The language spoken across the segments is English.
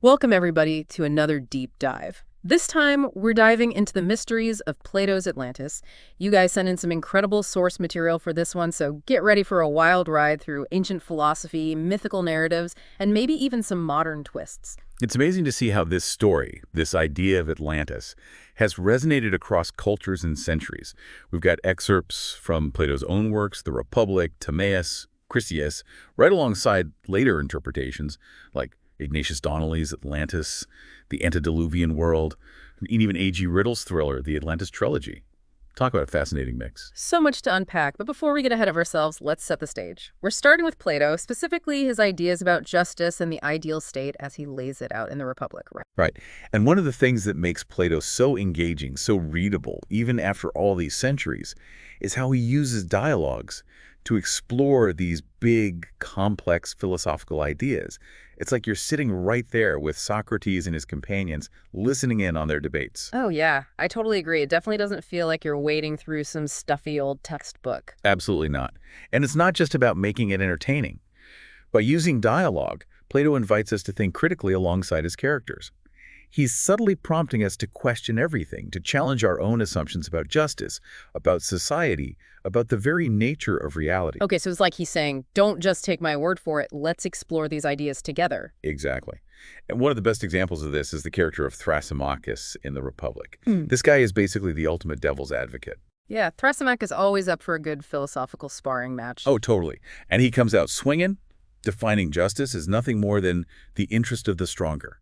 Welcome, everybody, to another deep dive. This time, we're diving into the mysteries of Plato's Atlantis. You guys sent in some incredible source material for this one, so get ready for a wild ride through ancient philosophy, mythical narratives, and maybe even some modern twists. It's amazing to see how this story, this idea of Atlantis, has resonated across cultures and centuries. We've got excerpts from Plato's own works, The Republic, Timaeus, Chrysias, right alongside later interpretations like Ignatius Donnelly's Atlantis, the antediluvian world, and even A.G. Riddle's thriller, The Atlantis Trilogy. Talk about a fascinating mix. So much to unpack, but before we get ahead of ourselves, let's set the stage. We're starting with Plato, specifically his ideas about justice and the ideal state as he lays it out in The Republic. Right. And one of the things that makes Plato so engaging, so readable, even after all these centuries, is how he uses dialogues to explore these big, complex philosophical ideas. It's like you're sitting right there with Socrates and his companions, listening in on their debates. Oh, yeah, I totally agree. It definitely doesn't feel like you're wading through some stuffy old textbook. Absolutely not. And it's not just about making it entertaining. By using dialogue, Plato invites us to think critically alongside his characters. He's subtly prompting us to question everything, to challenge our own assumptions about justice, about society, about the very nature of reality. Okay, so it's like he's saying, don't just take my word for it, let's explore these ideas together. Exactly. And one of the best examples of this is the character of Thrasymachus in The Republic. This guy is basically the ultimate devil's advocate. Yeah, Thrasymachus is always up for a good philosophical sparring match. Oh, totally. And he comes out swinging, defining justice as nothing more than the interest of the stronger.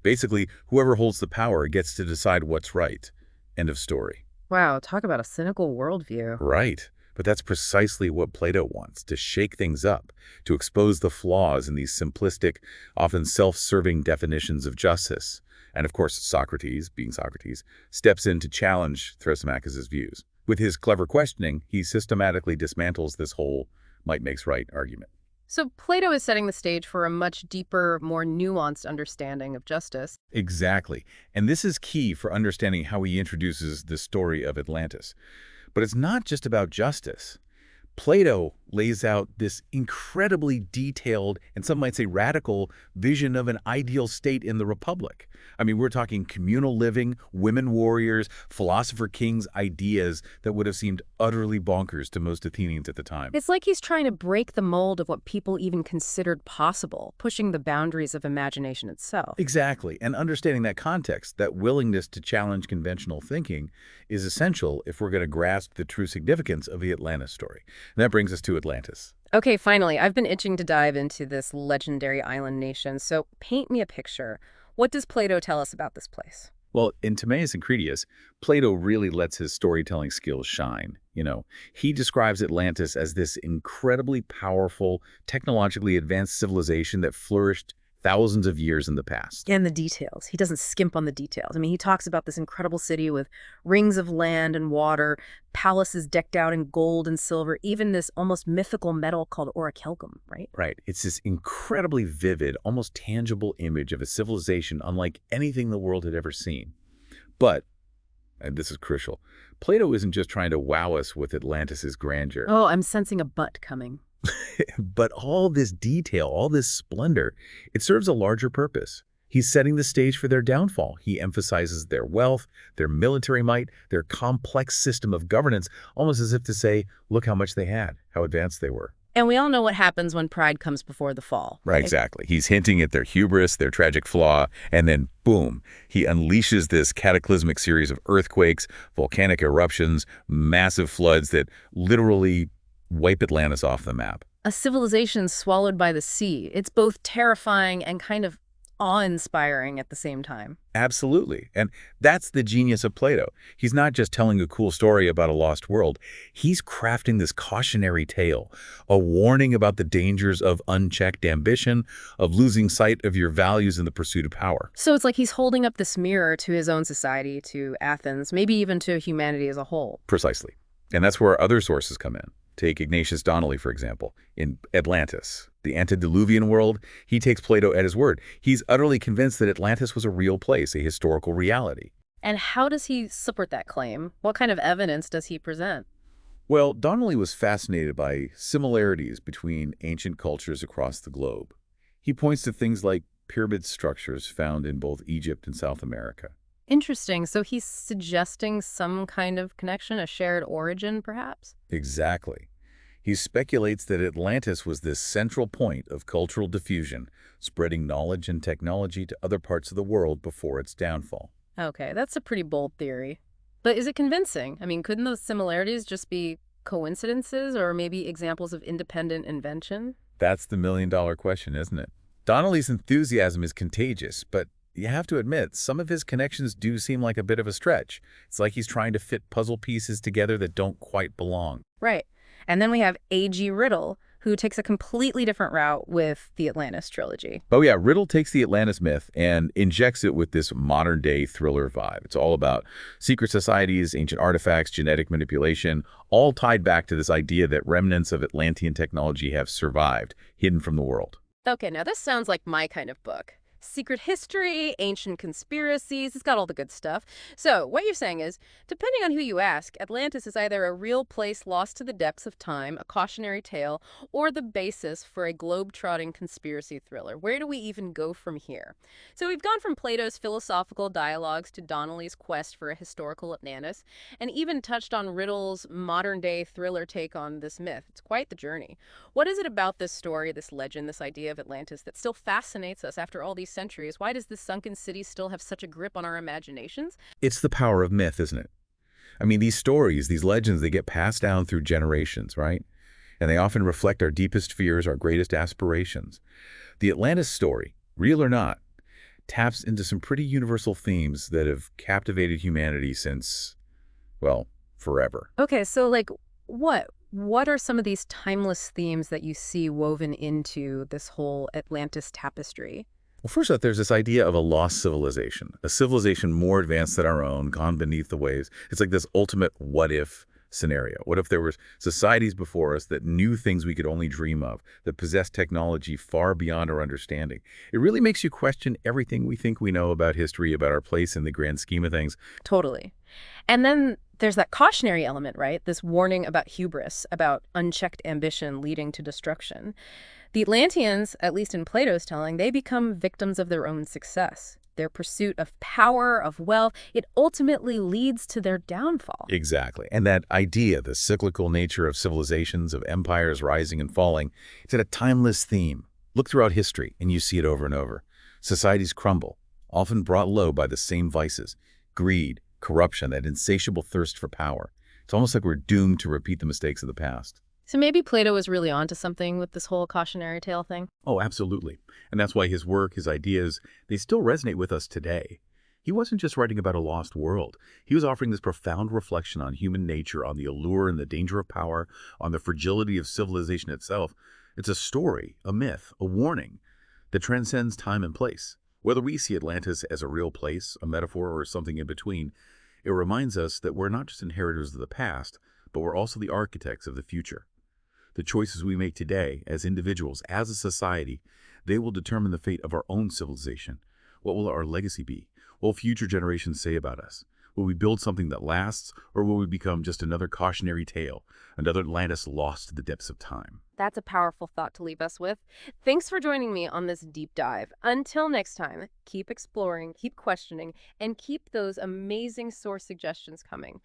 Basically, whoever holds the power gets to decide what's right. End of story. Wow, talk about a cynical worldview. Right. But that's precisely what Plato wants, to shake things up, to expose the flaws in these simplistic, often self-serving definitions of justice. And of course, Socrates, being Socrates, steps in to challenge Thrasymachus' views. With his clever questioning, he systematically dismantles this whole might makes right argument. So Plato is setting the stage for a much deeper, more nuanced understanding of justice. Exactly. And this is key for understanding how he introduces the story of Atlantis. But it's not just about justice. Plato lays out this incredibly detailed, and some might say radical, vision of an ideal state in the Republic. I mean, we're talking communal living, women warriors, philosopher kings ideas that would have seemed utterly bonkers to most Athenians at the time. It's like he's trying to break the mold of what people even considered possible, pushing the boundaries of imagination itself. Exactly. And understanding that context, that willingness to challenge conventional thinking, is essential if we're going to grasp the true significance of the Atlantis story. And that brings us to Atlantis. Okay, finally, I've been itching to dive into this legendary island nation, so paint me a picture. What does Plato tell us about this place? Well, in Timaeus and Critias, Plato really lets his storytelling skills shine. He describes Atlantis as this incredibly powerful, technologically advanced civilization that flourished thousands of years in the past. And the details. He doesn't skimp on the details. I mean, he talks about this incredible city with rings of land and water, palaces decked out in gold and silver, even this almost mythical metal called orichalcum, right? Right. It's this incredibly vivid, almost tangible image of a civilization unlike anything the world had ever seen. But, and this is crucial, Plato isn't just trying to wow us with Atlantis' grandeur. Oh, I'm sensing a but coming. But all this detail, all this splendor, it serves a larger purpose. He's setting the stage for their downfall. He emphasizes their wealth, their military might, their complex system of governance, almost as if to say, look how much they had, how advanced they were. And we all know what happens when pride comes before the fall. Right, exactly. He's hinting at their hubris, their tragic flaw, and then, boom, he unleashes this cataclysmic series of earthquakes, volcanic eruptions, massive floods that literally wipe Atlantis off the map. A civilization swallowed by the sea. It's both terrifying and kind of awe-inspiring at the same time. Absolutely. And that's the genius of Plato. He's not just telling a cool story about a lost world. He's crafting this cautionary tale, a warning about the dangers of unchecked ambition, of losing sight of your values in the pursuit of power. So it's like he's holding up this mirror to his own society, to Athens, maybe even to humanity as a whole. Precisely. And that's where other sources come in. Take Ignatius Donnelly, for example, in Atlantis, the antediluvian world. He takes Plato at his word. He's utterly convinced that Atlantis was a real place, a historical reality. And how does he support that claim? What kind of evidence does he present? Well, Donnelly was fascinated by similarities between ancient cultures across the globe. He points to things like pyramid structures found in both Egypt and South America. Interesting. So he's suggesting some kind of connection, a shared origin, perhaps? Exactly. He speculates that Atlantis was this central point of cultural diffusion, spreading knowledge and technology to other parts of the world before its downfall. Okay, that's a pretty bold theory. But is it convincing? I mean, couldn't those similarities just be coincidences or maybe examples of independent invention? That's the million-dollar question, isn't it? Donnelly's enthusiasm is contagious, but you have to admit, some of his connections do seem like a bit of a stretch. It's like he's trying to fit puzzle pieces together that don't quite belong. Right. And then we have A.G. Riddle, who takes a completely different route with the Atlantis trilogy. Oh yeah, Riddle takes the Atlantis myth and injects it with this modern-day thriller vibe. It's all about secret societies, ancient artifacts, genetic manipulation, all tied back to this idea that remnants of Atlantean technology have survived, hidden from the world. Okay, now this sounds like my kind of book. Secret history, ancient conspiracies, it's got all the good stuff. So, what you're saying is, depending on who you ask, Atlantis is either a real place lost to the depths of time, a cautionary tale, or the basis for a globe-trotting conspiracy thriller. Where do we even go from here? So, we've gone from Plato's philosophical dialogues to Donnelly's quest for a historical Atlantis, and even touched on Riddle's modern-day thriller take on this myth. It's quite the journey. What is it about this story, this legend, this idea of Atlantis that still fascinates us after all these centuries? Why does this sunken city still have such a grip on our imaginations? It's the power of myth, isn't it? I mean, these stories, these legends, they get passed down through generations, right? And they often reflect our deepest fears, our greatest aspirations. The Atlantis story, real or not, taps into some pretty universal themes that have captivated humanity since, well, forever. Okay, so like what? What are some of these timeless themes that you see woven into this whole Atlantis tapestry? Well, first off, there's this idea of a lost civilization, a civilization more advanced than our own, gone beneath the waves. It's like this ultimate what-if scenario. What if there were societies before us that knew things we could only dream of, that possessed technology far beyond our understanding? It really makes you question everything we think we know about history, about our place in the grand scheme of things. Totally. And then there's that cautionary element, right? This warning about hubris, about unchecked ambition leading to destruction. The Atlanteans, at least in Plato's telling, they become victims of their own success. Their pursuit of power, of wealth, it ultimately leads to their downfall. Exactly. And that idea, the cyclical nature of civilizations, of empires rising and falling, it's a timeless theme. Look throughout history and you see it over and over. Societies crumble, often brought low by the same vices: greed, corruption, that insatiable thirst for power. It's almost like we're doomed to repeat the mistakes of the past. So maybe Plato was really onto something with this whole cautionary tale thing? Oh, absolutely. And that's why his work, his ideas, they still resonate with us today. He wasn't just writing about a lost world. He was offering this profound reflection on human nature, on the allure and the danger of power, on the fragility of civilization itself. It's a story, a myth, a warning that transcends time and place. Whether we see Atlantis as a real place, a metaphor, or something in between, it reminds us that we're not just inheritors of the past, but we're also the architects of the future. The choices we make today, as individuals, as a society, they will determine the fate of our own civilization. What will our legacy be? What will future generations say about us? Will we build something that lasts, or will we become just another cautionary tale, another Atlantis lost to the depths of time? That's a powerful thought to leave us with. Thanks for joining me on this deep dive. Until next time, keep exploring, keep questioning, and keep those amazing source suggestions coming.